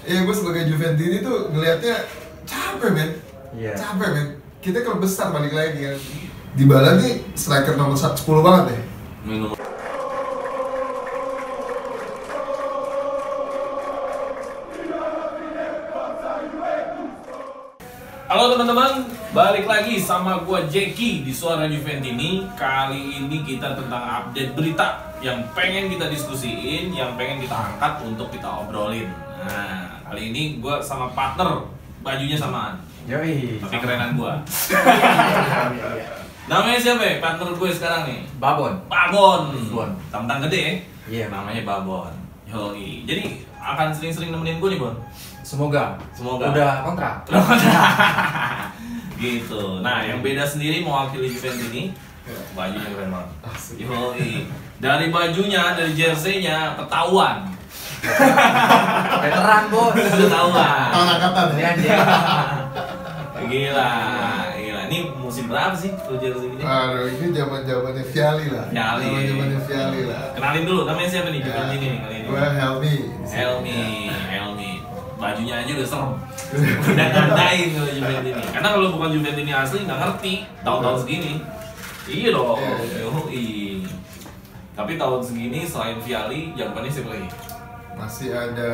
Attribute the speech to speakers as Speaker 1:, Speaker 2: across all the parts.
Speaker 1: Iya, gue sebagai Juventini tuh ngelihatnya capek men.
Speaker 2: Iya.
Speaker 1: Capek men. Kita kalau besar balik lagi kan. Dybala nih striker nomor 10 banget ya.
Speaker 3: Halo teman-teman, balik lagi sama gua Jeki di Suara Juventini. Kali ini kita tentang update berita yang pengen kita diskusiin, yang pengen kita angkat untuk kita obrolin. Nah, kali ini gua sama partner, bajunya samaan.
Speaker 2: Yoi.
Speaker 3: Tapi kerenan gua. Namanya siapa ya? Partner gue sekarang nih.
Speaker 2: Babon.
Speaker 3: Babon.
Speaker 2: Babon.
Speaker 3: Tentang gede ya?
Speaker 2: Iya.
Speaker 3: Namanya Babon. Yoi. Jadi akan sering-sering nemenin gue nih, Bon.
Speaker 2: Semoga.
Speaker 3: Semoga.
Speaker 2: Udah kontrak.
Speaker 3: Gitu. Nah, yang beda sendiri mewakili Juventus ini bajunya keren banget. Yoi. Dari bajunya, dari jersey-nya ketahuan.
Speaker 2: Veteran, Bos.
Speaker 3: Ketahuan.
Speaker 1: Tahun angkatan
Speaker 2: Ini
Speaker 1: ya.
Speaker 2: anjing.
Speaker 3: Gila. Gila. Ini musim berapa sih tuh jersey ini?
Speaker 1: Aduh, ini zaman-zamannya Viali lah.
Speaker 3: Viali.
Speaker 1: Zaman-zamannya Viali lah.
Speaker 3: Kenalin dulu, namanya siapa nih Juventus ini kali ini?
Speaker 1: Gue Helmi.
Speaker 3: Helmi. Bajunya aja udah serem. Udah nandain kalau Juventus ini. Karena kalau bukan Juventus ini asli nggak ngerti tahun-tahun segini. Iya dong. Yoi. Tapi tahun segini selain Viali, jagoannya siapa lagi?
Speaker 1: Masih ada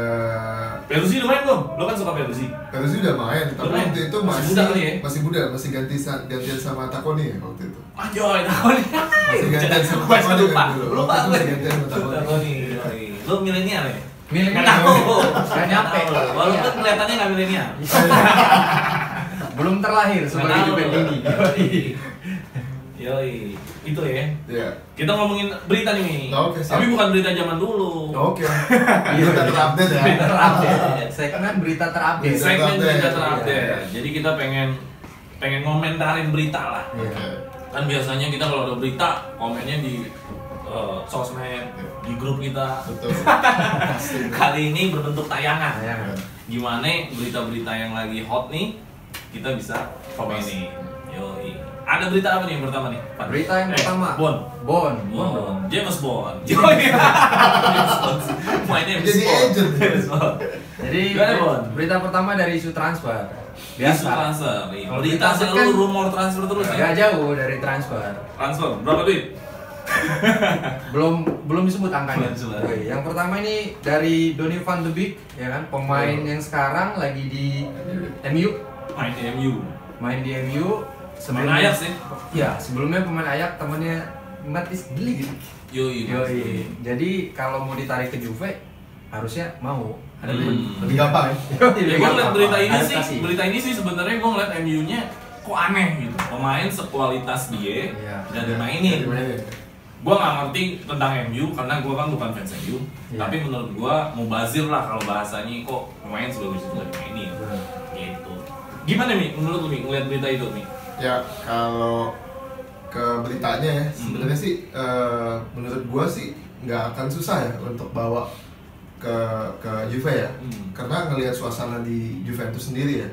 Speaker 3: Peruzzi udah main belum? Lo kan suka Peruzzi.
Speaker 1: Peruzzi udah main, tapi
Speaker 3: Udah main?
Speaker 1: waktu itu
Speaker 3: Masih muda kali ya?
Speaker 1: masih muda, masih gantian sama Takoni ya waktu itu.
Speaker 3: Anjoy, Takoni.
Speaker 1: Masih gantian sama
Speaker 3: Gua
Speaker 1: Takoni
Speaker 3: lupa.
Speaker 1: kan dulu.
Speaker 3: Lupa
Speaker 1: Waktu itu
Speaker 3: gue.
Speaker 1: masih gantian sama Takoni.
Speaker 3: Takoni. Lo milenial ya?
Speaker 2: Milenial.
Speaker 3: Nggak tahu.
Speaker 2: Nggak nyampe.
Speaker 3: Walaupun kelihatannya nggak milenial.
Speaker 2: Belum terlahir sebagai Juventini.
Speaker 3: Yoi, itu ya.
Speaker 1: Iya.
Speaker 3: Kita ngomongin berita nih.
Speaker 1: Oke, siap.
Speaker 3: Tapi bukan berita zaman dulu.
Speaker 1: Oke. Berita terupdate ya.
Speaker 2: Berita terupdate. Segmen berita terupdate.
Speaker 3: Segmen berita
Speaker 1: Iya.
Speaker 3: terupdate. Jadi kita pengen ngomentarin berita lah.
Speaker 1: Oke.
Speaker 3: Kan biasanya kita kalau ada berita komennya di sosmed, di grup kita.
Speaker 1: Betul.
Speaker 3: Kali ini berbentuk tayangan.
Speaker 2: Tayangan.
Speaker 3: Gimana berita-berita yang lagi hot nih kita bisa komenin. Yoi. Ada berita apa nih yang pertama nih? Pak?
Speaker 2: Berita yang pertama.
Speaker 3: Bon.
Speaker 2: Bon.
Speaker 3: Bon. James Bond. James Bond. Mainnya James
Speaker 1: Jadi
Speaker 3: Bond.
Speaker 1: agent.
Speaker 3: James Bond.
Speaker 2: Jadi
Speaker 3: Gimana, Bon?
Speaker 2: berita pertama dari isu transfer.
Speaker 3: Isu transfer.
Speaker 2: Kalau
Speaker 3: Berita
Speaker 2: transfer
Speaker 3: selalu
Speaker 2: kan
Speaker 3: rumor transfer terus ya.
Speaker 2: Gak jauh dari transfer.
Speaker 3: Transfer. Berapa duit?
Speaker 2: belum disebut angkanya.
Speaker 3: Belum disebut.
Speaker 2: Oke, yang pertama ini dari Donny van de Beek, ya kan, pemain yang sekarang lagi di MU,
Speaker 3: Main di MU.
Speaker 2: main di MU.
Speaker 3: Main Ajax sih.
Speaker 2: Ya, sebelumnya pemain Ajax, temannya Matis Glik.
Speaker 3: Yoi.
Speaker 2: Jadi kalau mau ditarik ke Juve harusnya mau. Ada
Speaker 1: Lebih gampang ya.
Speaker 3: Ya gue ngeliat berita ini sih,
Speaker 2: Adaptasi.
Speaker 3: berita ini sih sebenarnya gue ngeliat MU-nya kok aneh gitu. Pemain sekualitas dia
Speaker 2: Iya.
Speaker 3: gak dimainin.
Speaker 1: Gimana?
Speaker 3: Gue gak ngerti tentang MU karena gue kan bukan fans MU.
Speaker 2: Iya.
Speaker 3: Tapi menurut gue mubazir lah kalau bahasanya kok pemain sebagus itu gak dimainin.
Speaker 2: Bener.
Speaker 3: Gitu. Gimana Mi? Menurut lu Mi ngeliat berita itu Mi?
Speaker 1: Ya kalau ke beritanya ya sebenarnya sih menurut gua sih nggak akan susah ya untuk bawa ke Juve ya. Karena ngelihat suasana di Juventus sendiri ya.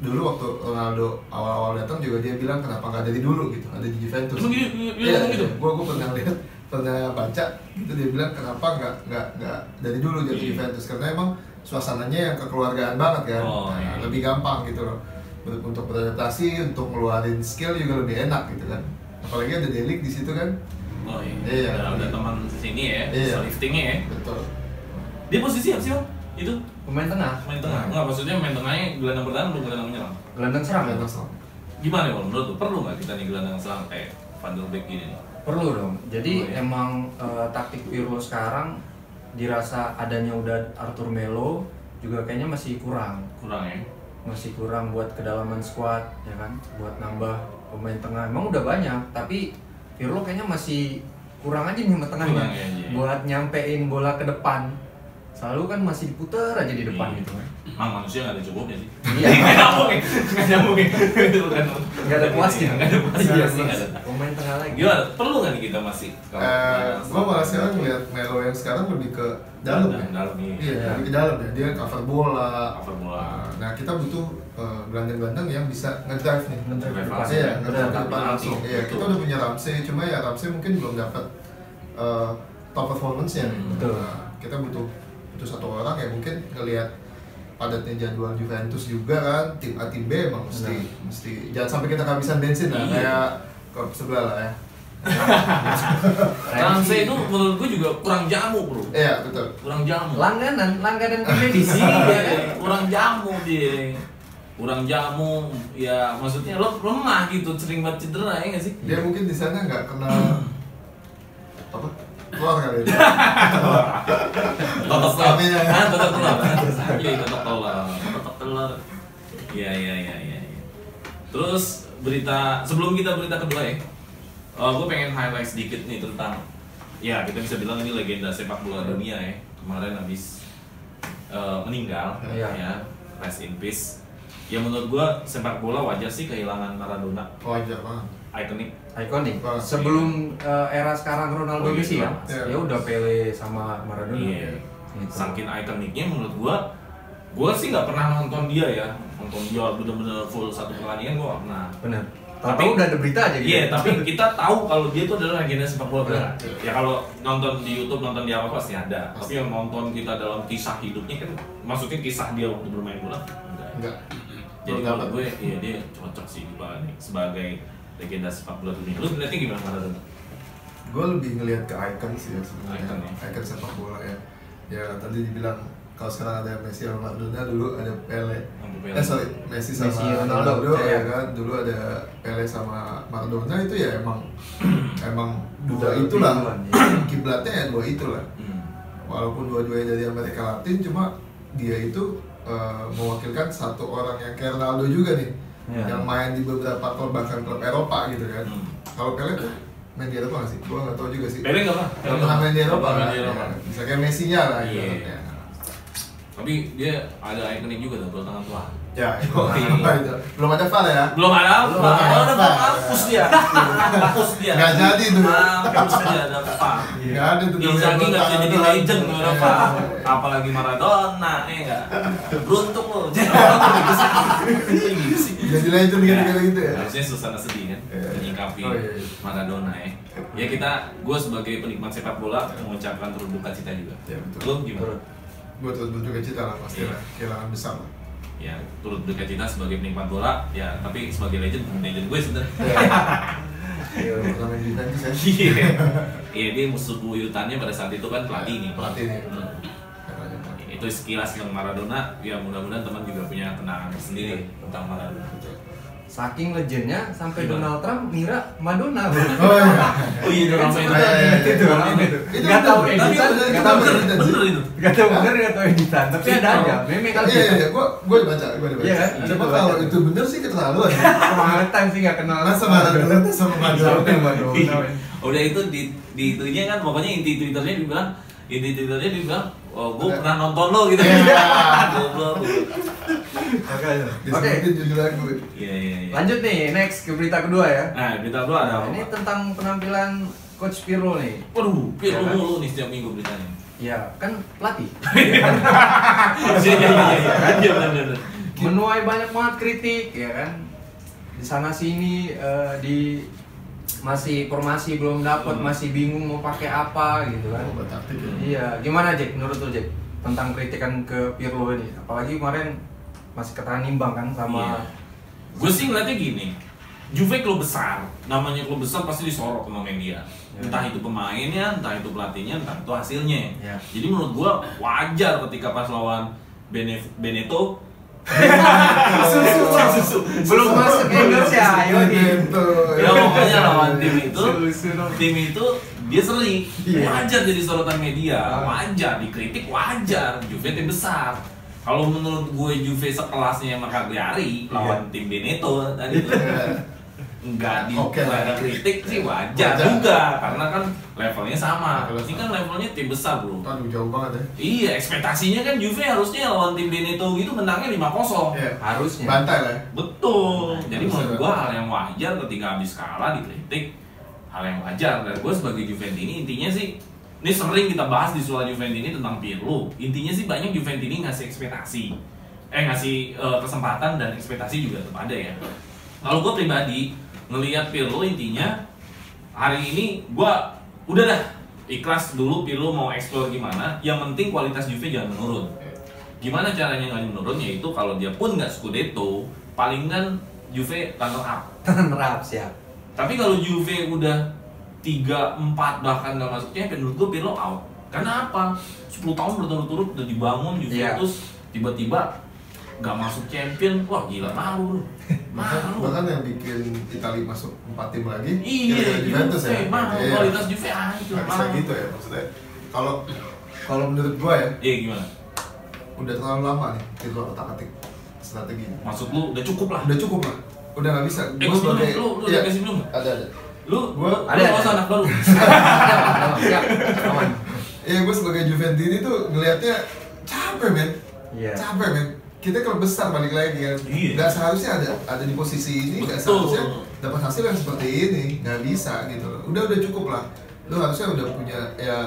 Speaker 1: Dulu waktu Ronaldo awal-awal datang juga dia bilang kenapa nggak dari dulu gitu ada di Juventus.
Speaker 3: Emang gitu? Gitu?
Speaker 1: Gua pernah lihat, pernah baca gitu dia bilang kenapa nggak dari dulu jadi Juventus karena emang suasananya yang kekeluargaan banget kan.
Speaker 3: Oh, iya.
Speaker 1: Lebih gampang gitu loh untuk beradaptasi, untuk ngeluarin skill juga lebih enak gitu kan. Apalagi ada Delik di situ kan.
Speaker 3: Oh
Speaker 1: Iya.
Speaker 3: Udah teman sini ya,
Speaker 1: Iya.
Speaker 3: liftingnya ya.
Speaker 1: Betul.
Speaker 3: Dia posisi apa sih Bang? Itu?
Speaker 2: Pemain tengah,
Speaker 3: Main tengah? Enggak, maksudnya main tengahnya gelandang bertahan atau gelandang menyerang?
Speaker 2: gelandang serang.
Speaker 1: Nggak masalah.
Speaker 3: Gimana kalau menurut lu? Perlu nggak kita nih gelandang serang kayak Van der Beek gini nih?
Speaker 2: Perlu dong. Jadi
Speaker 3: Oh, iya.
Speaker 2: emang taktik Pirlo sekarang dirasa adanya udah Arthur Melo juga kayaknya masih kurang.
Speaker 3: Kurang ya?
Speaker 2: Masih kurang buat kedalaman squad, ya kan, buat nambah pemain tengah. Emang udah banyak, tapi Pirlo kayaknya masih kurang aja nih sama tengahnya.
Speaker 3: Kurang, iya.
Speaker 2: Buat nyampein bola ke depan. Selalu kan masih diputer aja di depan
Speaker 3: Iya.
Speaker 2: gitu kan.
Speaker 3: Emang manusia nggak ada cukupnya sih.
Speaker 2: Iya.
Speaker 3: Nggak nyambung ya? Nggak nyambung ya? Itu bukan.
Speaker 2: Nggak ada puasnya.
Speaker 3: Nggak ada puasnya
Speaker 2: Iya,
Speaker 3: sih. Nggak ada.
Speaker 2: pemain tengah lagi.
Speaker 3: Gimana? Perlu nggak nih kita masih?
Speaker 1: Gua malah sekarang ngeliat Melo yang sekarang lebih ke dalam ya.
Speaker 3: Dalam nih.
Speaker 1: Iya, lebih ke dalam ya. Dia cover bola.
Speaker 3: Cover bola.
Speaker 1: Nah, kita butuh gelandang-gelandang yang bisa ngedrive nih.
Speaker 2: Ngedrive
Speaker 3: ke
Speaker 1: Iya,
Speaker 3: depan.
Speaker 1: ngedrive ke depan
Speaker 3: Benar,
Speaker 1: langsung.
Speaker 3: betul.
Speaker 1: Iya, kita udah punya Ramsey, cuma ya Ramsey mungkin belum dapat top performance-nya nih.
Speaker 2: Betul.
Speaker 1: Nah, kita butuh butuh satu orang ya mungkin ngelihat padatnya jadwal Juventus juga kan, tim A tim B emang mesti jangan sampai kita kehabisan bensin lah kayak klub sebelah lah ya.
Speaker 3: Ramsey itu menurut gue juga kurang jamu bro.
Speaker 1: Iya betul.
Speaker 3: Kurang jamu.
Speaker 2: Langganan kita di sini
Speaker 3: Iya,
Speaker 2: ya kan.
Speaker 3: kurang jamu dia. Kurang jamu, ya maksudnya lo lemah gitu, sering banget cedera ya nggak sih?
Speaker 1: Dia mungkin di sana nggak kenal apa keluar kali ya.
Speaker 3: Totok telur. Totok telur. Iya, totok telur. Totok telur. Iya. Terus sebelum kita berita kedua ya, gue pengen highlight sedikit nih tentang, ya kita bisa bilang ini legenda sepak bola dunia ya. Kemarin habis meninggal, ya, rest in peace. Ya menurut gue sepak bola wajar sih kehilangan Maradona.
Speaker 1: Wajar banget.
Speaker 2: Ikonik. Sebelum era sekarang Ronaldo Messi kan, ya udah Pele sama Maradona.
Speaker 3: Iya. Saking ikoniknya menurut gue sih nggak pernah nonton dia ya, nonton dia bener-bener full satu pertandingan gue nggak pernah.
Speaker 2: Benar.
Speaker 3: Tapi
Speaker 2: udah ada berita aja gitu.
Speaker 3: Iya, tapi kita tahu kalau dia tuh adalah legenda sepak bola beneran. Ya kalau nonton di YouTube, nonton di apa pasti ada. Tapi yang nonton kita dalam kisah hidupnya kan, maksudnya kisah dia waktu bermain bola enggak. Jadi kalau gue, iya dia cocok sih sebagai legenda sepak bola dunia. Lu ngeliatnya gimana Maradona?
Speaker 1: Gue lebih ngelihat ke icon sih ya sebenarnya.
Speaker 3: Icon ya?
Speaker 1: Icon sepak bola ya. Ya tadi dibilang kalau sekarang ada Messi sama Maradona, dulu ada Pele. Messi sama Ronaldo ya kan. Dulu ada Pele sama Maradona, itu ya emang dua itulah. Kiblatnya ya dua itulah. Walaupun dua-duanya dari Amerika Latin, cuma dia itu mewakilkan satu orang yang kayak Ronaldo juga nih, yang main di beberapa klub, bahkan klub Eropa gitu kan. Kalau Pele tuh main di Eropa nggak sih? Gua nggak tahu juga sih.
Speaker 3: Pele nggak
Speaker 1: pernah main di Eropa. Bisa kayak Messi-nya lah gitu.
Speaker 3: Tapi dia ada ikonik juga tuh, bola tangan tua.
Speaker 1: Ya, belum ada VAR ya?
Speaker 3: Belum ada VAR, hapus dia.
Speaker 1: Nggak jadi tuh.
Speaker 3: Hapus dia ada VAR.
Speaker 1: Nggak ada tuh.
Speaker 3: Inzaghi nggak bisa jadi legend nggak ada VAR. Apalagi Maradona, nggak. Beruntung lo.
Speaker 1: Jadi legend gitu ya?
Speaker 3: Harusnya suasana sedih kan, menyikapi Maradona ya. Ya gue sebagai penikmat sepak bola mengucapkan turut duka cita juga.
Speaker 1: Ya betul.
Speaker 3: Lo gimana?
Speaker 1: Gue turut berduka cita lah pasti lah, kehilangan besar lah.
Speaker 3: Ya turut berduka cita sebagai penikmat bola, ya tapi sebagai legend gue sebenarnya.
Speaker 1: Iya, pernah main Juventus ya.
Speaker 3: Iya, dia musuh buyutannya pada saat itu kan pelatih nih.
Speaker 1: Pelatih nih.
Speaker 3: Itu sekilas tentang Maradona, ya mudah-mudahan teman juga punya kenangan sendiri tentang Maradona.
Speaker 2: Saking legendnya sampai Donald Trump ngira Madonna.
Speaker 1: Oh iya,
Speaker 3: ramai
Speaker 2: itu. Nggak tahu editan, nggak tahu
Speaker 3: bener itu.
Speaker 2: Nggak tahu editan, tapi ada aja. Meme kali.
Speaker 1: Iya, gue baca.
Speaker 2: Iya kan?
Speaker 1: Coba kalau itu bener sih keterlaluan.
Speaker 2: Kebangetan sih nggak kenal.
Speaker 1: Masa Maradona sama Madonna.
Speaker 3: Udah itu di itunya kan, pokoknya inti Twitternya dibilang, oh gue pernah nonton lo gitu. Goblok.
Speaker 1: Oke, judul lagu.
Speaker 3: Iya.
Speaker 2: Lanjut nih, next ke berita kedua ya.
Speaker 3: Nah, berita kedua ada apa?
Speaker 2: Ini tentang penampilan Coach Pirlo nih.
Speaker 3: Waduh, Pirlo mulu nih setiap minggu beritanya.
Speaker 2: Ya, kan pelatih.
Speaker 3: Iya, benar.
Speaker 2: Menuai banyak banget kritik, ya kan. Di sana sini di masih formasi belum dapat, masih bingung mau pakai apa gitu kan.
Speaker 1: Taktik ya.
Speaker 2: Iya, gimana Jack? Menurut lu Jack tentang kritikan ke Pirlo ini? Apalagi kemarin masih ketahan imbang kan sama.
Speaker 3: Gue sih ngeliatnya gini, Juve klub besar, namanya klub besar pasti disorot sama media. Entah itu pemainnya, entah itu pelatihnya, entah itu hasilnya. Jadi menurut gue wajar ketika pas lawan Benetton
Speaker 2: susu. Belum masuk Indonesia, ayo
Speaker 1: gitu.
Speaker 3: Ya pokoknya lawan tim itu dia sering. Wajar jadi sorotan media, wajar dikritik, wajar. Juve tim besar. Kalau menurut gue Juve sekelasnya Cagliari lawan tim Benetton tadi itu nggak dikritik sih wajar juga, karena kan levelnya sama. Ini kan levelnya tim besar bro.
Speaker 1: Aduh jauh banget ya.
Speaker 3: Iya, ekspektasinya kan Juve harusnya lawan tim Benetton gitu menangnya 5-0.
Speaker 2: Harusnya.
Speaker 1: Bantai lah.
Speaker 3: Betul. Jadi menurut gua hal yang wajar ketika habis kalah dikritik, hal yang wajar. Dan gua sebagai Juventini intinya sih, ini sering kita bahas di soal Juventini tentang Pirlo. Intinya sih banyak Juventini ngasih ekspektasi, ngasih kesempatan dan ekspektasi juga tetap ada ya. Kalau gua pribadi ngelihat Pirlo intinya hari ini gua udah dah ikhlas dulu Pirlo mau explore gimana, yang penting kualitas Juve jangan menurun. Gimana caranya nggak menurun? Yaitu kalau dia pun nggak Scudetto, palingan Juve runner up.
Speaker 2: Runner up, siap.
Speaker 3: Tapi kalau Juve udah 3-4 bahkan nggak masuk champion, menurut gue Pirlo out. Karena apa? 10 tahun berturut-turut udah dibangun Juventus, tiba-tiba nggak masuk champion, wah gila, malu.
Speaker 1: Bahkan yang bikin Italia masuk 4 tim lagi,
Speaker 3: iya,
Speaker 1: Juventus ya.
Speaker 3: Kualitas Juve hancur.
Speaker 1: Nggak bisa gitu ya maksudnya. Kalau menurut gua ya,
Speaker 3: Gimana?
Speaker 1: udah terlalu lama nih itu otak-atik strategi.
Speaker 3: Maksud lu udah cukup lah?
Speaker 1: Udah cukup lah. Udah nggak bisa.
Speaker 3: Gua sebagai lu udah kasih belum?
Speaker 1: Ada.
Speaker 3: Lu
Speaker 2: ada
Speaker 3: anak baru.
Speaker 2: Siap. Aman.
Speaker 1: Iya, gue sebagai Juventini tuh ngelihatnya capek men.
Speaker 2: Iya.
Speaker 1: Capek men. Kita kalau besar balik lagi kan.
Speaker 3: Iya.
Speaker 1: Nggak seharusnya ada di posisi ini, nggak seharusnya dapat hasil yang seperti ini. Nggak bisa gitu loh. Udah cukup lah. Lu harusnya udah punya ya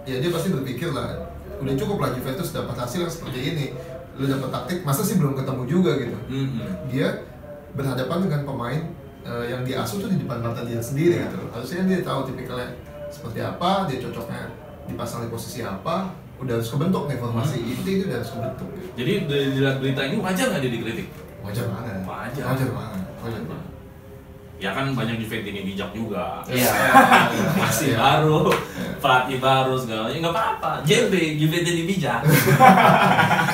Speaker 1: dia pasti berpikir lah. Udah cukup lah Juventus dapat hasil yang seperti ini. Lu dapat taktik, masa sih belum ketemu juga gitu. Dia berhadapan dengan pemain yang diasuh tuh di depan mata dia sendiri gitu loh. Harusnya dia tahu tipikalnya seperti apa, dia cocoknya dipasang di posisi apa, udah harus kebentuk nih formasi inti itu udah harus kebentuk.
Speaker 3: Jadi dari berita ini wajar nggak dia dikritik?
Speaker 1: Wajar banget. Wajar banget.
Speaker 3: Ya kan banyak Juventini bijak juga.
Speaker 2: Iya.
Speaker 3: Masih baru, pelatih baru segalanya nggak apa-apa. Juventini bijak.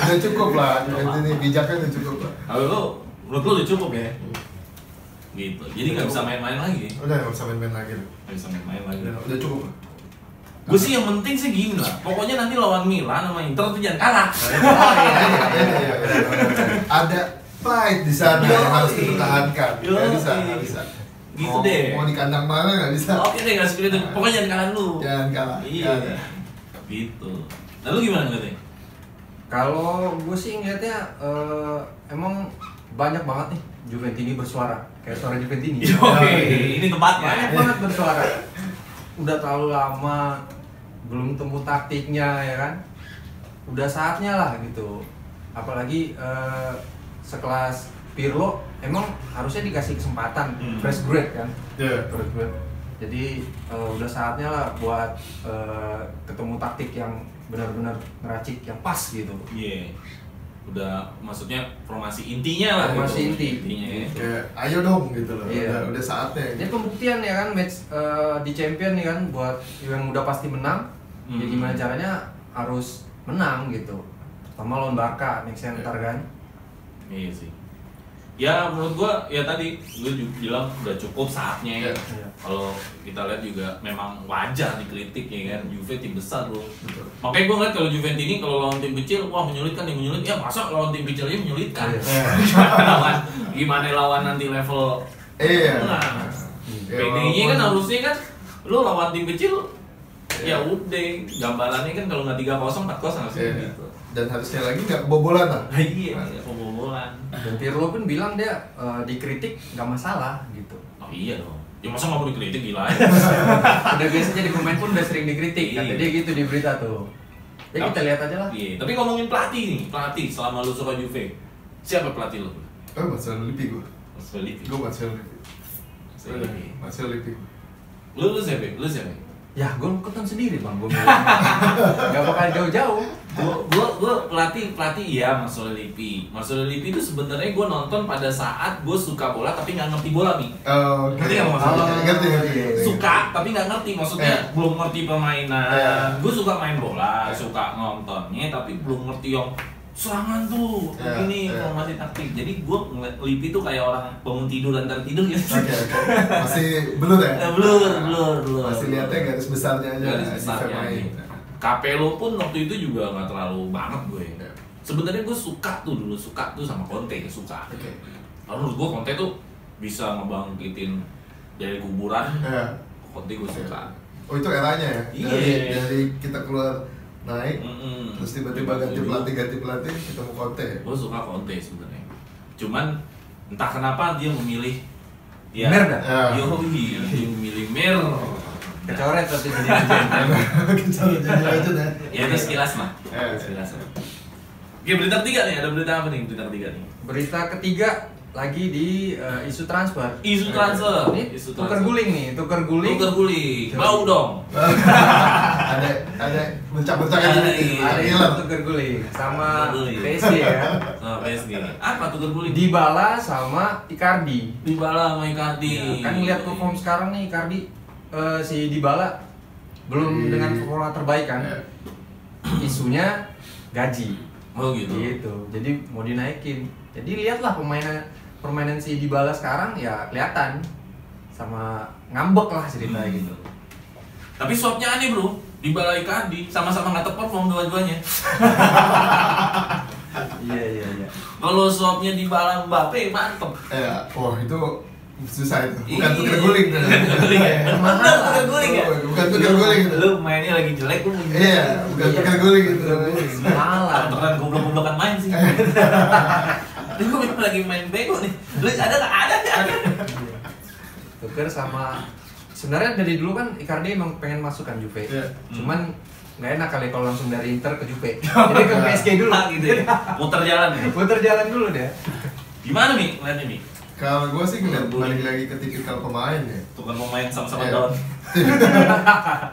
Speaker 1: Udah cukup lah, Juventini bijaknya udah cukup lah.
Speaker 3: Kalau menurut lu udah cukup ya? Gitu. Jadi nggak bisa main-main lagi.
Speaker 1: Udah nggak bisa main-main lagi.
Speaker 3: Nggak bisa main-main lagi.
Speaker 1: Udah cukup lah.
Speaker 3: Gue sih yang penting sih gini lah. Pokoknya nanti lawan Milan sama Inter tuh jangan kalah.
Speaker 1: Iya. Ada pride di sana yang harus dipertahankan. Nggak bisa.
Speaker 3: Gitu deh.
Speaker 1: Mau di kandang mana nggak bisa.
Speaker 3: Oke deh, nggak seperti itu. Pokoknya jangan kalah dulu.
Speaker 1: Jangan kalah.
Speaker 3: Iya. Gitu. Nah lu gimana ngeliatnya?
Speaker 2: Kalau gue sih ngeliatnya emang banyak banget nih Juventini bersuara, kayak suara Juventini.
Speaker 3: Ini tempatnya.
Speaker 2: Banyak banget bersuara. Udah terlalu lama belum temu taktiknya ya kan. Udah saatnya lah gitu. Apalagi sekelas Pirlo emang harusnya dikasih kesempatan fresh grade kan.
Speaker 1: Iya.
Speaker 2: Fresh grade. Jadi udah saatnya lah buat ketemu taktik yang benar-benar ngeracik yang pas gitu.
Speaker 3: Iya. Udah maksudnya formasi intinya lah.
Speaker 2: Formasi
Speaker 3: intinya ya.
Speaker 1: Kayak ayo dong gitu loh.
Speaker 2: Iya.
Speaker 1: Udah saatnya.
Speaker 2: Ini pembuktian ya kan match di champion nih kan buat yang udah pasti menang. Ya gimana caranya harus menang gitu. Sama lawan Barca next ntar kan.
Speaker 3: Iya sih. Ya menurut gua ya tadi gue juga bilang udah cukup saatnya ya. Kalau kita lihat juga memang wajar dikritik ya kan. Juve tim besar loh.
Speaker 1: Betul.
Speaker 3: Makanya gue ngeliat kalau Juventini kalau lawan tim kecil, wah menyulitkan. Ya masa lawan tim kecil aja menyulitkan. Gimana lawan nanti level.
Speaker 1: Iya.
Speaker 3: Nah, PD-nya kan harusnya kan lu lawan tim kecil ya udah gambarannya kan kalau nggak 3-0 4-0 harusnya gitu.
Speaker 1: Dan harusnya lagi nggak kebobolan lah.
Speaker 3: Iya, pembobolan.
Speaker 2: Dan Pirlo pun bilang dia dikritik nggak masalah gitu.
Speaker 3: Oh iya dong. Ya masa nggak mau dikritik, gila ya.
Speaker 2: Udah biasa jadi pemain pun udah sering dikritik. Kata dia gitu di berita tuh. Ya kita lihat aja lah.
Speaker 3: Iya, tapi ngomongin pelatih nih, pelatih selama lu suka Juve, siapa pelatih lu?
Speaker 1: Marcelo Lippi gue.
Speaker 3: Marcelo.
Speaker 1: Gue Marcelo Lippi. Marcelo Lippi.
Speaker 3: Lu siapa? Lu siapa?
Speaker 2: Ya, gue ikutan sendiri bang, gue nggak bakal jauh-jauh.
Speaker 3: Gue pelatih iya Marcelo Lippi. Marcelo Lippi itu sebenarnya gue nonton pada saat gue suka bola tapi nggak ngerti bola nih.
Speaker 1: Oh,
Speaker 3: Ngerti nggak maksudnya?
Speaker 1: Ngerti.
Speaker 3: Suka tapi nggak ngerti, maksudnya belum ngerti permainan. Gue suka main bola, suka nontonnya tapi belum ngerti yang serangan tuh begini formasi taktik. Jadi gue ngeliat Lippi tuh kayak orang bangun tidur antar tidur gitu.
Speaker 1: Oke. Masih blur ya?
Speaker 3: Blur.
Speaker 1: Masih lihatnya garis besarnya aja.
Speaker 3: Garis besarnya aja. Capello pun waktu itu juga nggak terlalu banget gue. Sebenarnya gue suka tuh sama Conte, suka. Lalu menurut gue Conte tuh bisa ngebangkitin dari kuburan. Conte gue suka.
Speaker 1: Oh itu eranya ya?
Speaker 3: Iya.
Speaker 1: Dari kita keluar naik, terus tiba-tiba ganti pelatih ketemu Conte.
Speaker 3: Gue suka Conte sebenarnya. Cuman entah kenapa dia memilih
Speaker 2: Mer dah?
Speaker 3: dia memilih Mer.
Speaker 2: Kecoret tapi jadi
Speaker 1: Kecoret aja.
Speaker 3: Ya itu sekilas mah. Sekilas. Oke, berita ketiga nih, ada berita apa nih? Berita ketiga nih.
Speaker 2: Berita ketiga lagi di isu transfer.
Speaker 3: Isu transfer.
Speaker 2: Ini
Speaker 3: Isu
Speaker 2: tuker
Speaker 3: transfer.
Speaker 2: guling nih, tuker guling.
Speaker 3: Tuker guling. Bau dong.
Speaker 1: ada bencak-bencak aja nih.
Speaker 2: Ada
Speaker 1: Iya.
Speaker 2: yang tuker guling sama
Speaker 3: Tuker guling.
Speaker 2: PSG ya.
Speaker 3: Nah, PSG. Apa tuker guling?
Speaker 2: Dybala sama Icardi.
Speaker 3: Dybala sama Icardi.
Speaker 2: Ya, kan lihat perform sekarang nih Icardi, si Dybala belum dengan performa terbaik kan. Isunya gaji.
Speaker 3: Oh gitu.
Speaker 2: Gitu. Jadi mau dinaikin. Jadi lihatlah permainan si Dybala sekarang ya kelihatan sama ngambek lah ceritanya gitu.
Speaker 3: Tapi swapnya aneh bro. Dybala Icardi sama-sama nggak perform dua-duanya.
Speaker 2: Iya.
Speaker 3: Kalau swapnya Dybala Mbappe mantep.
Speaker 1: Ya, wah itu susah itu. Bukan
Speaker 3: Iya.
Speaker 1: tuker guling.
Speaker 3: Tuker guling ya?
Speaker 2: Mahal.
Speaker 3: Tuker guling ya?
Speaker 1: Bukan tuker guling.
Speaker 3: Lu mainnya lagi jelek lu.
Speaker 1: Iya, bukan tuker guling itu.
Speaker 2: Malah.
Speaker 3: Beneran goblok-goblokan main sih. Ini gue lagi main bego nih. Lu ada nggak? Ada.
Speaker 2: Tuker sama sebenarnya dari dulu kan Icardi emang pengen masuk kan Juve.
Speaker 1: Iya.
Speaker 2: Cuman nggak enak kali kalau langsung dari Inter ke Juve. Jadi ke PSG dulu
Speaker 3: gitu ya. Muter jalan ya.
Speaker 2: Puter jalan dulu deh.
Speaker 3: Gimana nih ngeliatnya nih?
Speaker 1: Kalau gue sih ngeliat balik lagi ke tipikal pemain ya.
Speaker 3: Tukar pemain sama-sama
Speaker 1: Iya.
Speaker 3: down.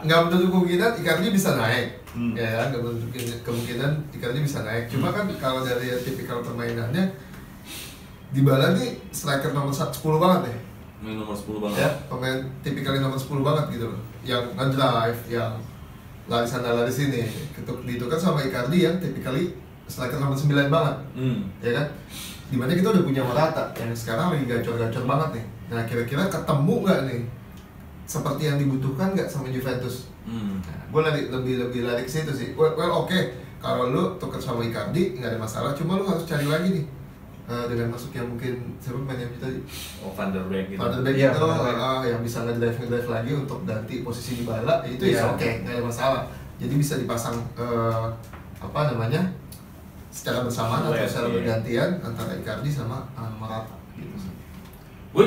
Speaker 1: Nggak menutup kemungkinan Icardi bisa naik.
Speaker 3: Hmm.
Speaker 1: Ya, nggak menutup kemungkinan Icardi bisa naik. Cuma kan kalau dari tipikal permainannya, Dybala nih striker nomor 10 banget ya.
Speaker 3: Main nomor 10 banget.
Speaker 1: Ya, pemain tipikalnya nomor 10 banget gitu loh. Yang ngedrive, yang lari sana lari sini. Ditukar sama Icardi yang tipikalnya striker nomor 9 banget. Ya kan? Dimana kita udah punya Morata yang sekarang lagi gacor-gacor banget nih. Nah, kira-kira ketemu nggak nih seperti yang dibutuhkan nggak sama Juventus? Nah, gue lebih lari ke situ sih. Well, oke. Kalau lu tukar sama Icardi nggak ada masalah. Cuma lu harus cari lagi nih dengan masuknya mungkin siapa pemain yang tadi?
Speaker 3: Oh, Van der Beek gitu.
Speaker 1: Van der Beek
Speaker 2: Iya,
Speaker 1: itu
Speaker 2: Van der Beek.
Speaker 1: yang bisa ngedrive lagi untuk ganti posisi Dybala itu ya
Speaker 2: Iya.
Speaker 1: oke, nggak ada masalah. Jadi bisa dipasang apa namanya secara bersamaan atau
Speaker 3: Iya.
Speaker 1: secara bergantian antara Icardi sama Morata gitu.
Speaker 3: Gue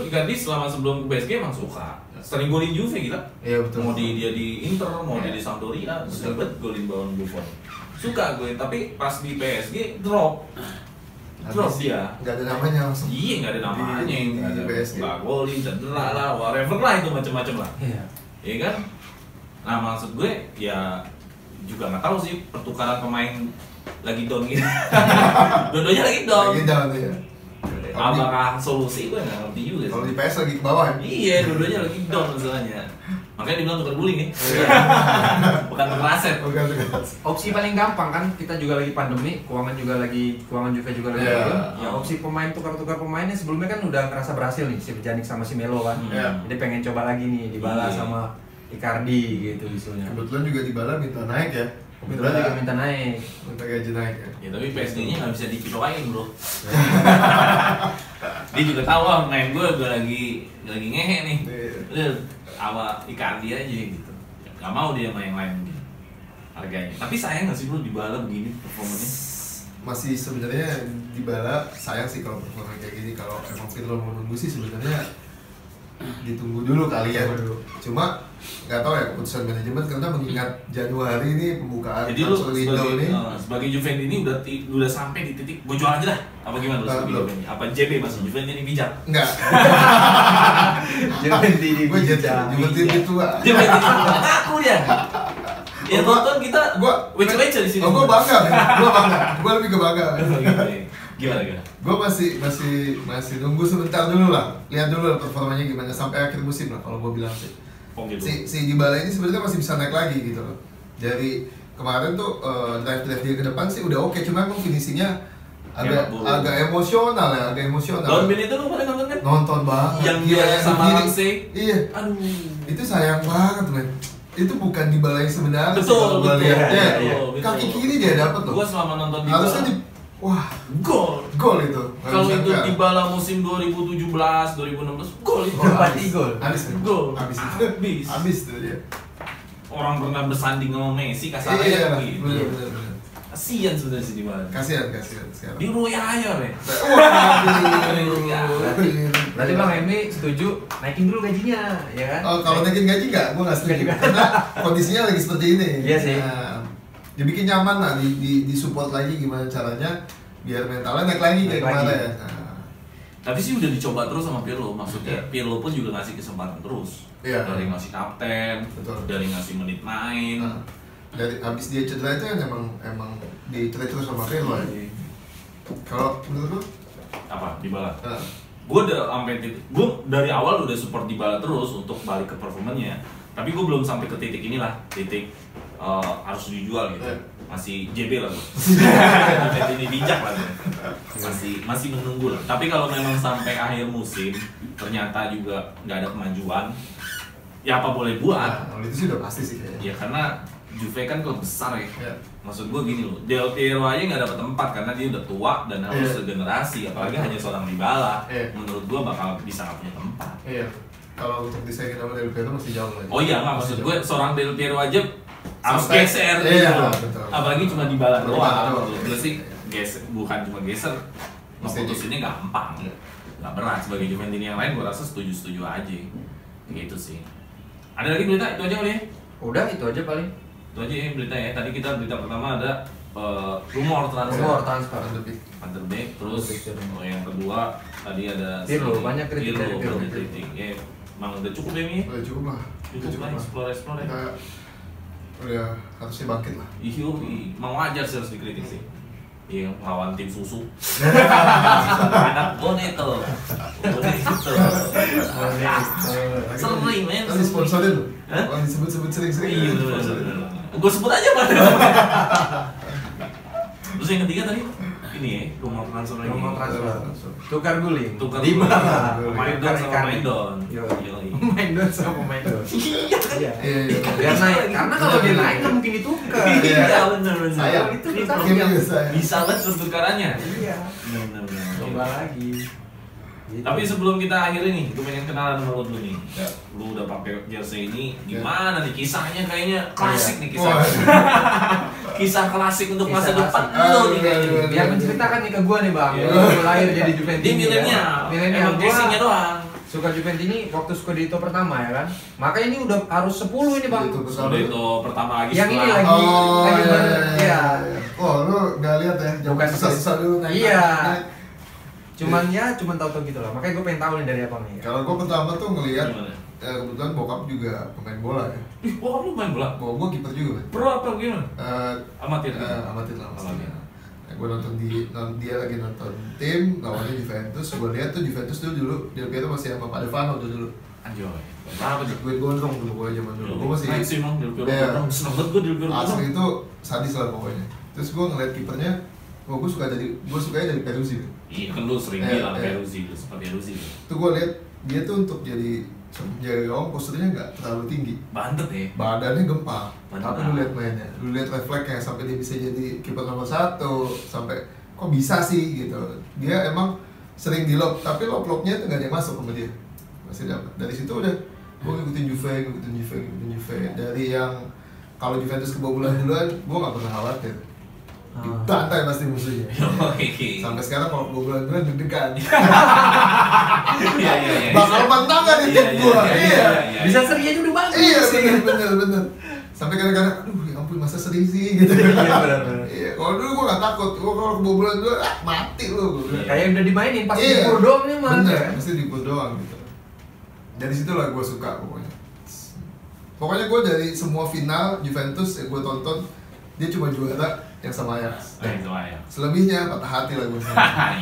Speaker 3: Icardi selama sebelum ke PSG emang suka. Sering golin Juve gila.
Speaker 1: Iya betul.
Speaker 3: Mau dia di Inter, mau dia
Speaker 1: Iya.
Speaker 3: di Sampdoria,
Speaker 1: Betul.
Speaker 3: sempet golin bawang Buffon. Suka gue, tapi pas di PSG drop. Drop
Speaker 1: Habis,
Speaker 3: dia.
Speaker 1: nggak ada namanya langsung.
Speaker 3: Iya, nggak ada namanya,
Speaker 1: Di
Speaker 3: nggak ada
Speaker 1: PSG.
Speaker 3: nggak golin, cedera lah, whatever lah itu macam-macam lah.
Speaker 2: Iya.
Speaker 3: Iya kan? Nah maksud gue ya juga nggak tahu sih pertukaran pemain lagi down gitu. Dua-duanya lagi down.
Speaker 1: Lagi down ya.
Speaker 3: Apakah solusi gue nggak ngerti juga
Speaker 1: Kalau
Speaker 3: sih.
Speaker 1: di PS lagi ke bawah ya.
Speaker 3: Iya, dua-duanya lagi down masalahnya. Makanya dibilang tukar guling nih.
Speaker 1: Iya.
Speaker 3: Bukan tukar aset.
Speaker 1: Bukan.
Speaker 2: Opsi paling gampang kan kita juga lagi pandemi, keuangan Juve juga lagi
Speaker 1: Iya.
Speaker 2: turun. Ya opsi pemain tukar-tukar pemainnya sebelumnya kan udah ngerasa berhasil nih si Pjanic sama si Melo kan.
Speaker 1: Iya.
Speaker 2: Jadi pengen coba lagi nih Dybala
Speaker 3: Iya.
Speaker 2: sama Icardi gitu isunya.
Speaker 1: Kebetulan juga Dybala minta naik ya.
Speaker 2: Kebetulan juga minta naik.
Speaker 1: Minta gaji naik ya.
Speaker 3: Ya tapi PSG-nya nggak bisa dipitokain bro. Dia juga tahu ah main gue lagi ngehe nih.
Speaker 1: Iya.
Speaker 3: Lu sama Icardi aja gitu. Gak mau dia main lain gitu. Harganya. Tapi sayang nggak sih bro Dybala begini performanya?
Speaker 1: Masih sebenarnya Dybala sayang sih kalau performa kayak gini. Kalau emang Pirlo mau nunggu sih sebenarnya ditunggu dulu kali ya. Cuma nggak tahu ya keputusan manajemen karena mengingat Januari ini pembukaan
Speaker 3: Jadi lu
Speaker 1: transfer window
Speaker 3: sebagai,
Speaker 1: ini.
Speaker 3: sebagai Juventus ini udah sampai di titik gue jual aja dah. Apa gimana lu sebagai
Speaker 1: Belum.
Speaker 3: Juventus? Apa JB masih Juventus ini bijak?
Speaker 1: Enggak.
Speaker 2: Juventus ini
Speaker 1: Gue jadi
Speaker 2: bijak.
Speaker 1: Juventus tua.
Speaker 3: Juventus ngaku dia. Ya
Speaker 1: Oh, gua-
Speaker 3: nonton kita wece-wece di sini.
Speaker 1: Oh, gue bangga, gue lebih ke bangga.
Speaker 3: Gimana?
Speaker 1: Gue masih nunggu sebentar dulu lah, lihat dulu lah performanya gimana sampai akhir musim lah kalau gue bilang sih.
Speaker 3: Oh gitu.
Speaker 1: Si Dybala ini sebenarnya masih bisa naik lagi gitu loh. Dari kemarin tuh drive dia ke depan sih udah oke, cuma emang finishingnya agak emosional ya, agak emosional.
Speaker 3: Don Bin itu lu pada nonton kan?
Speaker 1: Nonton banget.
Speaker 3: Yang
Speaker 1: Gila,
Speaker 3: dia sama
Speaker 1: begini.
Speaker 3: Ramsey.
Speaker 1: Iya.
Speaker 3: Aduh.
Speaker 1: Itu sayang banget men. Itu bukan Dybala yang sebenarnya sih
Speaker 3: Betul,
Speaker 1: kalau gua
Speaker 3: betul.
Speaker 1: lihat.
Speaker 3: Iya,
Speaker 1: Ya,
Speaker 3: betul.
Speaker 1: kaki kiri dia dapat loh.
Speaker 3: Gua selama nonton
Speaker 1: Harusnya di wah,
Speaker 3: gol.
Speaker 1: gol itu.
Speaker 3: Kalau
Speaker 1: Harusnya
Speaker 3: itu
Speaker 1: enggak.
Speaker 3: Dybala musim 2017, 2016, gol itu.
Speaker 2: Pasti gol.
Speaker 1: Habis kan?
Speaker 3: Gol.
Speaker 1: Habis itu.
Speaker 3: Habis.
Speaker 1: Habis tuh dia.
Speaker 3: Orang pernah bersanding sama Messi kasarnya
Speaker 1: Iya,
Speaker 3: kan gitu.
Speaker 1: benar.
Speaker 3: Kasihan sebenarnya si Dybala.
Speaker 1: Kasihan sekarang.
Speaker 3: Di Royal ya.
Speaker 2: Berarti Bang Emi setuju naikin dulu gajinya, ya kan?
Speaker 1: Oh, kalau naikin gaji nggak, gue nggak setuju karena kondisinya lagi seperti ini.
Speaker 2: Iya sih.
Speaker 1: Nah, dibikin nyaman lah, di support lagi gimana caranya biar mentalnya naik lagi kayak
Speaker 2: Naik lagi.
Speaker 1: kemarin. Nah,
Speaker 3: Tapi sih udah dicoba terus sama Pirlo, maksudnya Pirlo pun juga ngasih kesempatan terus. Dari ngasih kapten, dari ngasih menit main.
Speaker 1: Dari habis dia cedera itu kan emang dicedera terus sama Pirlo ya. Kalau menurut lu
Speaker 3: apa Dybala? Gue dari awal udah support Dybala terus untuk balik ke performanya. Tapi gue belum sampai ke titik inilah, harus dijual gitu. Masih JB lah gue. Ini bijak lah gue. Masih menunggu lah. Tapi kalau memang sampai akhir musim ternyata juga nggak ada kemajuan, ya apa boleh buat.
Speaker 1: Nah, itu sih udah pasti sih kayaknya.
Speaker 3: Ya karena Juve kan klub besar ya. Maksud gue gini loh, Del Piero aja nggak dapat tempat karena dia udah tua dan harus regenerasi. Apalagi hanya seorang Dybala. Menurut gue bakal bisa nggak punya tempat.
Speaker 1: Kalau untuk disaingin sama Del Piero masih jauh lagi.
Speaker 3: Oh iya nggak, maksud gue seorang Del Piero aja harus geser gitu. Apalagi cuma Dybala doang. Gue sih bukan cuma geser, ngeputusinnya gampang, nggak berat. Sebagai Juventini yang lain gue rasa setuju aja. Gitu sih. Ada lagi berita itu aja kali ya?
Speaker 2: Udah itu aja paling.
Speaker 3: Itu aja ya berita ya. Tadi kita berita pertama ada rumor transfer Van der Beek, terus yang kedua tadi ada
Speaker 2: Pirlo, banyak kritik dari Pirlo.
Speaker 3: Ya, emang udah cukup ya Mi?
Speaker 1: Udah cukup lah.
Speaker 3: Cukup lah, explore ya.
Speaker 1: Udah harusnya bangkit lah.
Speaker 3: Iya, mau ajar sih harus dikritik sih. Iya, lawan tim susu. Anak bonito. Sering men.
Speaker 1: Kan disponsorin loh. Orang disebut-sebut sering-sering.
Speaker 3: Iya, bener. Gue sebut aja pada. Terus yang ketiga tadi ini ya, rumah transfer lagi.
Speaker 2: Rumah transfer. Tukar guling.
Speaker 3: Di
Speaker 2: mana?
Speaker 3: Maindon sama Maindon.
Speaker 2: Maindon sama Maindon. Iya.
Speaker 1: Biar
Speaker 2: naik. Karena kalau dia naik kan mungkin ditukar.
Speaker 3: Iya, benar.
Speaker 1: Sayang.
Speaker 2: Itu
Speaker 3: bisa banget pertukarannya.
Speaker 2: Iya.
Speaker 3: Benar.
Speaker 2: Coba lagi.
Speaker 3: Gitu. Tapi sebelum kita akhiri nih, gue pengen kenalan sama lo dulu nih. Lu udah pakai jersey ini, gimana nih kisahnya? Kayaknya klasik nih kisahnya. Kisah klasik untuk masa depan lo nih kayaknya.
Speaker 2: Yang menceritakan nih ke gue nih bang, gue lahir jadi Juventini.
Speaker 3: Dia milenial, dressingnya doang.
Speaker 2: Suka Juventini waktu Scudetto pertama ya kan. Makanya ini udah harus 10 ini bang.
Speaker 3: Scudetto pertama lagi.
Speaker 2: Yang ini lagi
Speaker 1: iya. Oh lu nggak lihat ya?
Speaker 2: Bukan
Speaker 1: susah dulu naik.
Speaker 2: Iya. Cuman tahu-tahu gitu lah. Makanya gue pengen tahu nih dari apa nih.
Speaker 1: Kalau gue pertama tuh ngelihat kebetulan bokap juga pemain bola ya.
Speaker 3: Bokap lu main bola?
Speaker 1: Bokap gue kiper juga kan.
Speaker 3: Pro apa gimana? Amatir.
Speaker 1: Amatir lah. Gue nonton dia lagi nonton tim lawannya Juventus. Gue lihat tuh Juventus dulu Del Piero masih sama Pak Devano tuh dulu.
Speaker 3: Anjoy. Berapa tuh?
Speaker 1: Duit gondrong dulu gue zaman dulu. Gue masih.
Speaker 3: Main sih emang Del Piero. Seneng banget gue Del Piero.
Speaker 1: Asli itu sadis lah pokoknya. Terus gue ngeliat kipernya. Gue sukanya dari Peruzzi.
Speaker 3: Iya kan lu sering bilang Peruzzi, lu suka Peruzzi.
Speaker 1: Tuh gue lihat dia tuh untuk jadi gawang posturnya nggak terlalu tinggi.
Speaker 3: Bantet ya.
Speaker 1: Badannya gempal. Tapi lu lihat mainnya, lu lihat refleksnya sampai dia bisa jadi kiper nomor 1, sampai kok bisa sih gitu. Dia emang sering di lob, tapi lob-lobnya tuh nggak ada yang masuk sama dia. Masih dapat. Dari situ udah gue ngikutin Juve. Dari yang kalau Juventus kebobolan duluan, gue nggak pernah khawatir. Dibantai pasti musuhnya. Sampai sekarang kalau kebobolan duluan deg-degan.
Speaker 3: Iya.
Speaker 1: Bakal menang kan itu gua. Iya.
Speaker 2: Bisa seri aja udah bagus.
Speaker 1: Iya, bener. Sampai kadang-kadang, aduh ya ampun masa seri sih gitu.
Speaker 2: Iya benar.
Speaker 1: Iya, kalau dulu gua nggak takut. Gua kalau kebobolan dulu mati lu.
Speaker 2: Kayak udah dimainin pasti dipur doang nih mah.
Speaker 1: Bener, pasti dipur doang gitu. Dari situlah gua suka pokoknya. Pokoknya gua dari semua final Juventus yang gua tonton, dia cuma juara yang sama Ajax. Selebihnya patah hati lah gue.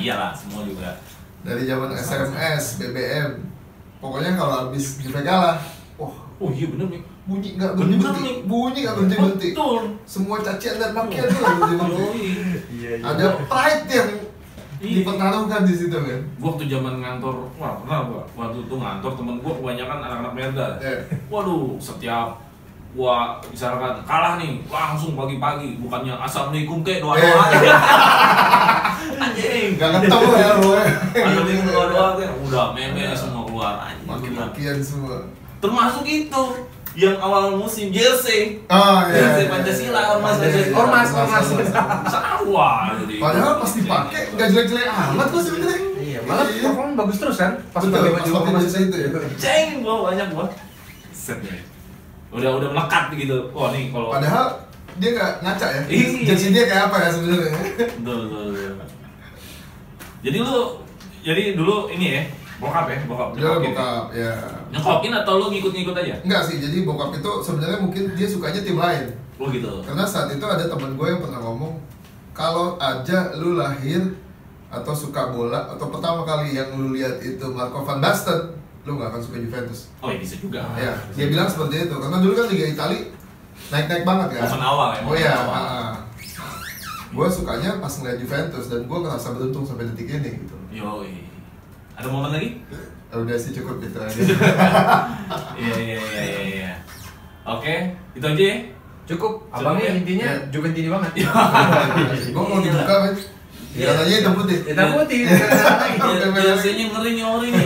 Speaker 3: Iyalah, semua juga.
Speaker 1: Dari zaman SMS, BBM, pokoknya kalau habis Juve kalah,
Speaker 3: oh iya bener nih.
Speaker 1: Bunyi nggak berhenti.
Speaker 3: Betul.
Speaker 1: Semua cacian dan makian tuh nggak berhenti.
Speaker 2: Iya.
Speaker 1: Ada pride yang dipertaruhkan di situ kan.
Speaker 3: Gua waktu zaman ngantor, pernah gua waktu itu ngantor temen gua kebanyakan anak-anak Merda. Waduh, setiap gua misalkan kalah nih, langsung pagi-pagi bukannya assalamualaikum kek doa-doa aja. Anjing.
Speaker 1: Gak ketemu ya lu.
Speaker 3: Assalamualaikum doa-doa kek udah meme semua keluar anjing.
Speaker 1: Makin-makin semua.
Speaker 3: Termasuk itu yang awal musim jersey.
Speaker 1: Jersey
Speaker 3: Pancasila ormas. Sawa jadi.
Speaker 1: Padahal pas dipakai enggak jelek-jelek amat kok sebenarnya.
Speaker 2: Iya, malah performa bagus terus kan pas pakai baju
Speaker 1: ormas itu ya.
Speaker 3: Ceng gua banyak gua. Set deh. Udah melekat gitu. Wah nih kalau
Speaker 1: padahal dia nggak ngaca ya.
Speaker 3: Iya.
Speaker 1: Jersey dia kayak apa ya sebenarnya?
Speaker 3: Betul. Jadi lu Jadi dulu ini ya, bokap ya, bokap.
Speaker 1: Dia bokap, ya.
Speaker 3: Nyekokin atau lu ngikut-ngikut aja?
Speaker 1: Enggak sih, jadi bokap itu sebenarnya mungkin dia sukanya tim lain.
Speaker 3: Oh gitu.
Speaker 1: Karena saat itu ada teman gue yang pernah ngomong, kalau aja lu lahir atau suka bola atau pertama kali yang lu lihat itu Marco van Basten, lu nggak akan suka Juventus.
Speaker 3: Oh ya bisa juga.
Speaker 1: Ya, dia bilang seperti itu. Karena dulu kan Liga Italia naik-naik banget kan.
Speaker 3: Momen awal ya.
Speaker 1: Oh iya. Gue sukanya pas ngeliat Juventus dan gue ngerasa beruntung sampai detik ini gitu.
Speaker 3: Yoi. Ada momen lagi?
Speaker 1: Udah sih cukup gitu aja.
Speaker 3: Iya. Oke, itu aja ya.
Speaker 2: Cukup. Abangnya intinya Juventini banget.
Speaker 1: Gue mau dibuka men. Katanya hitam putih.
Speaker 2: Hitam putih.
Speaker 3: Jersey-nya ngeri nih ori nih.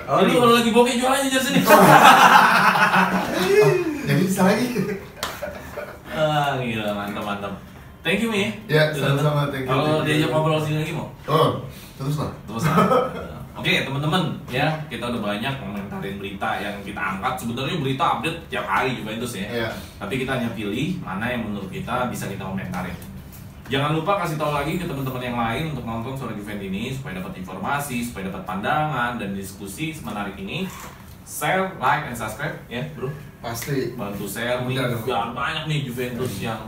Speaker 3: Ini kalau lagi bokeh jual aja jersey nih.
Speaker 1: Jadi bisa lagi.
Speaker 3: Gila mantap. Thank you Mi.
Speaker 1: Ya, sama-sama, thank you.
Speaker 3: Kalau diajak ngobrol sini lagi mau?
Speaker 1: Oh, terus lah.
Speaker 3: Oke teman-teman ya, kita udah banyak komentarin berita yang kita angkat. Sebenarnya berita update tiap hari Juventus ya.
Speaker 1: Iya.
Speaker 3: Tapi kita hanya pilih mana yang menurut kita bisa kita komentarin. Jangan lupa kasih tahu lagi ke teman-teman yang lain untuk nonton Suara Juventus ini supaya dapat informasi, supaya dapat pandangan dan diskusi menarik ini. Share, like, and subscribe ya bro.
Speaker 1: Pasti.
Speaker 3: Bantu share nih.
Speaker 1: Udah dong.
Speaker 3: Biar banyak nih Juventus yang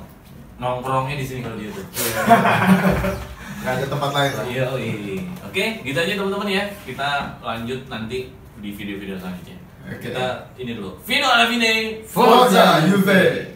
Speaker 3: nongkrongnya di sini kalau di YouTube.
Speaker 1: Gak ada tempat lain lah.
Speaker 3: Iya. Oke, gitu aja teman-teman ya. Kita lanjut nanti di video-video selanjutnya.
Speaker 1: Oke.
Speaker 3: Kita ini dulu. Fino alla fine.
Speaker 1: Forza Juve.